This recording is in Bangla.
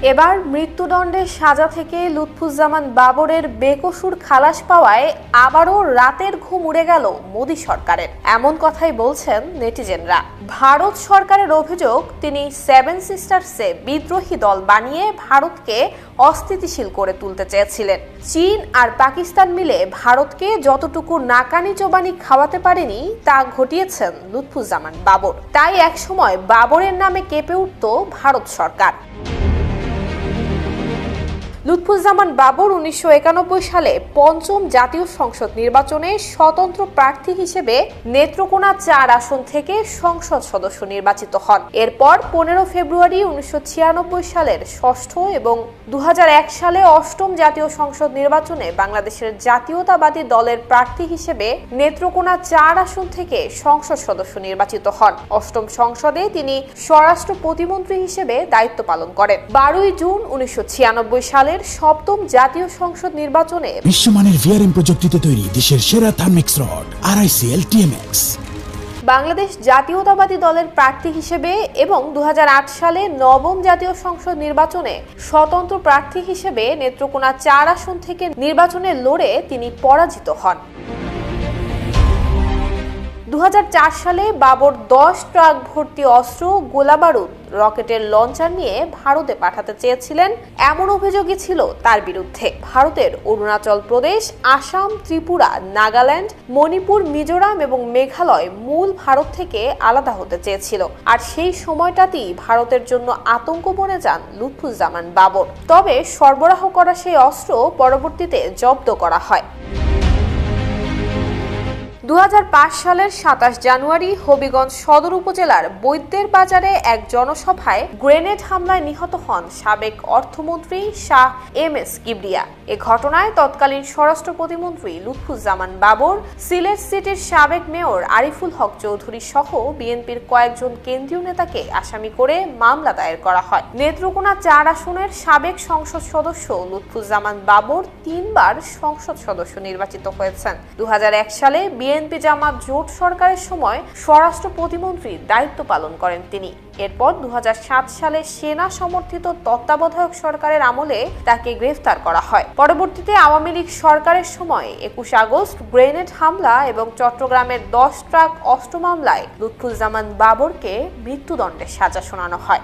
এবার মৃত্যুদণ্ডের সাজা থেকে লুৎফুজ্জামান বাবরের বেকসুর খালাস পাওয়ায় আবারও রাতের ঘুম উড়ে গেল মোদী সরকারের। এমন কথাই বলছেন নেটিজেনরা। ভারত সরকারের অভিযোগ, তিনি সেভেন সিস্টার্সে বিদ্রোহী দল বানিয়ে ভারতকে অস্থিতিশীল করে তুলতে চেয়েছিলেন। চীন আর পাকিস্তান মিলে ভারতকে যতটুকু নাকানি চোবানি খাওয়াতে পারেনি তা ঘটিয়েছেন লুৎফুজ্জামান বাবর। তাই একসময় বাবরের নামে কেঁপে উঠত ভারত সরকার। লুৎফুজ্জামান বাবর 1991 সালে পঞ্চম জাতীয় সংসদ নির্বাচনে স্বতন্ত্র প্রার্থী হিসেবে নেত্রকোনা 4 আসন থেকে সংসদ সদস্য নির্বাচিত হন। এরপর 15 ফেব্রুয়ারি 1996 সালের ষষ্ঠ এবং 2001 সালে অষ্টম জাতীয় সংসদ নির্বাচনে বাংলাদেশের জাতীয়তাবাদী দলের প্রার্থী হিসেবে নেত্রকোনা 4 আসন থেকে সংসদ সদস্য নির্বাচিত হন। অষ্টম সংসদে তিনি স্বরাষ্ট্র প্রতিমন্ত্রী হিসেবে দায়িত্ব পালন করেন। 12 জুন 1996 সালে সপ্তম জাতীয় সংসদ নির্বাচনে বিশ্বমানের ভিআরএম প্রযুক্তিতে তৈরি দেশের সেরা Thermex rod RICL TMX Bangladesh জাতীয়তাবাদী দলের প্রার্থী হিসেবে এবং 2008 সালে নবম জাতীয় সংসদ নির্বাচনে স্বতন্ত্র প্রার্থী হিসেবে নেত্রকোনা 4 আসন থেকে নির্বাচনে লড়ে তিনি পরাজিত হন। 2004 সালে বাবর 10 ট্রাক ভর্তি অস্ত্র, গোলাবারুদ, রকেটের লঞ্চার নিয়ে ভারতে পাঠাতে চেয়েছিলেন এমন অভিযোগই ছিল তার বিরুদ্ধে। ভারতের অরুণাচল প্রদেশ, আসাম, ত্রিপুরা, নাগাল্যান্ড, মণিপুর, মিজোরাম এবং মেঘালয় মূল ভারত থেকে আলাদা হতে চেয়েছিল। আর সেই সময়টাতেই ভারতের জন্য আতঙ্ক বনে যান লুৎফুজ্জামান বাবর। তবে সরবরাহ করা সেই অস্ত্র পরবর্তীতে জব্দ করা হয়। 2005 সালের 27 জানুয়ারি হবিগঞ্জ সদর উপজেলার বৈদ্যের বাজারে এক জনসভায় গ্রেনেড হামলায় নিহত হন সাবেক অর্থমন্ত্রী শাহ MS কিবরিয়া। এ ঘটনায় তৎকালীন স্বরাষ্ট্র প্রতিমন্ত্রী লুৎফুজ্জামান বাবর, সিলেট সিটির সাবেক মেয়র আরিফুল হক চৌধুরী সহ বিএনপির কয়েকজন কেন্দ্রীয় নেতাকে আসামি করে মামলা দায়ের করা হয়। নেত্রকোনা 4 আসনের সাবেক সংসদ সদস্য লুৎফুজ্জামান বাবর 3 বার সংসদ সদস্য নির্বাচিত হয়েছেন। 2001 সালে বিএনপি জামাত জোট সরকারের সময় স্বরাষ্ট্র প্রতিমন্ত্রীর দায়িত্ব পালন করেন তিনি। এরপর 2007 সালে সেনা সমর্থিত তত্ত্বাবধায়ক সরকারের আমলে তাকে গ্রেফতার করা হয়। পরবর্তীতে আওয়ামী লীগ সরকারের সময় 21 আগস্ট গ্রেনেড হামলা এবং চট্টগ্রামের 10 ট্রাক অস্ত্র মামলায় লুৎফুজ্জামান বাবরকে মৃত্যুদণ্ডের সাজা শোনানো হয়।